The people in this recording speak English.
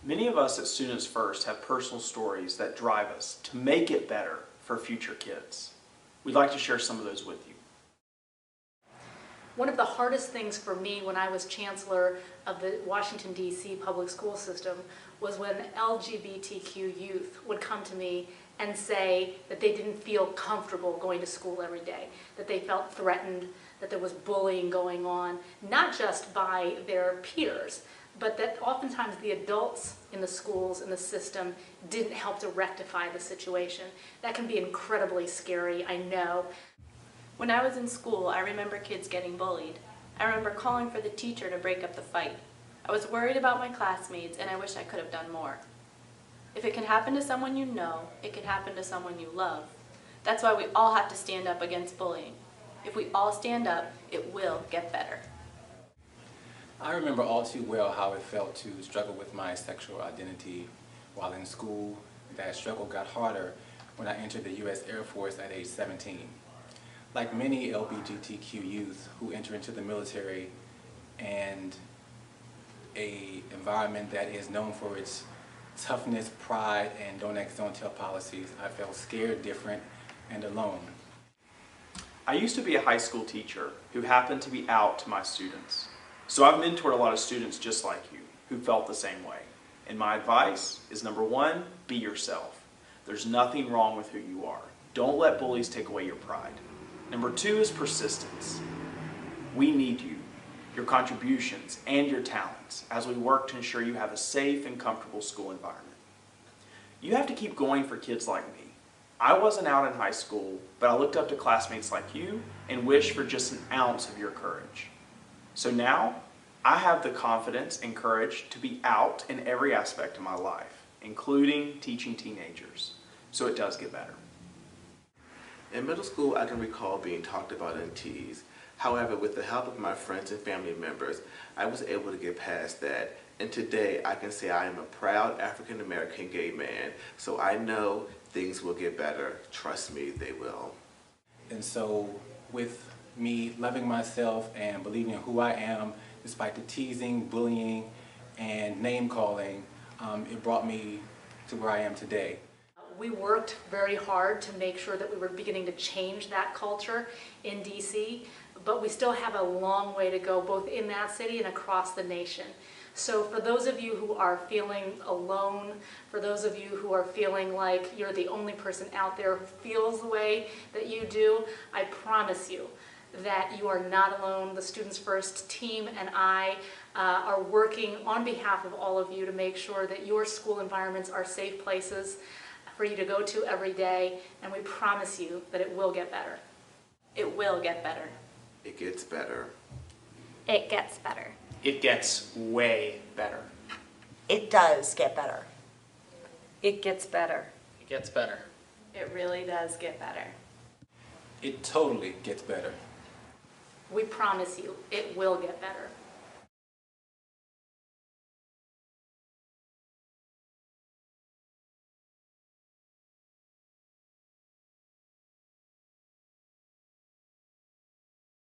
Many of us at Students First have personal stories that drive us to make it better for future kids. We'd like to share some of those with you. One of the hardest things for me when I was chancellor of the Washington, D.C. public school system was when LGBTQ youth would come to me and say that they didn't feel comfortable going to school every day, that they felt threatened, that there was bullying going on, not just by their peers, but that oftentimes the adults in the schools, in the system, didn't help to rectify the situation. That can be incredibly scary, I know. When I was in school, I remember kids getting bullied. I remember calling for the teacher to break up the fight. I was worried about my classmates, and I wish I could have done more. If it can happen to someone you know, it can happen to someone you love. That's why we all have to stand up against bullying. If we all stand up, it will get better. I remember all too well how it felt to struggle with my sexual identity while in school. That struggle got harder when I entered the U.S. Air Force at age 17. Like many LGBTQ youth who enter into the military and an environment that is known for its toughness, pride, and don't ask, don't tell policies, I felt scared, different, and alone. I used to be a high school teacher who happened to be out to my students. So I've mentored a lot of students just like you who felt the same way. And my advice is, number one, be yourself. There's nothing wrong with who you are. Don't let bullies take away your pride. Number two is persistence. We need you, your contributions, and your talents as we work to ensure you have a safe and comfortable school environment. You have to keep going for kids like me. I wasn't out in high school, but I looked up to classmates like you and wished for just an ounce of your courage. So now, I have the confidence and courage to be out in every aspect of my life, including teaching teenagers. So it does get better. In middle school, I can recall being talked about and teased. However, with the help of my friends and family members, I was able to get past that. And today, I can say I am a proud African-American gay man, so I know things will get better. Trust me, they will. And so, with me loving myself and believing in who I am, despite the teasing, bullying, and name-calling, it brought me to where I am today. We worked very hard to make sure that we were beginning to change that culture in DC, but we still have a long way to go both in that city and across the nation. So for those of you who are feeling alone, for those of you who are feeling like you're the only person out there who feels the way that you do, I promise you that you are not alone. The Students First team and I are working on behalf of all of you to make sure that your school environments are safe places for you to go to every day, and we promise you that it will get better. It will get better. It gets better. It gets better. It gets way better. It does get better. It gets better. It gets better. It really does get better. It totally gets better. We promise you it will get better.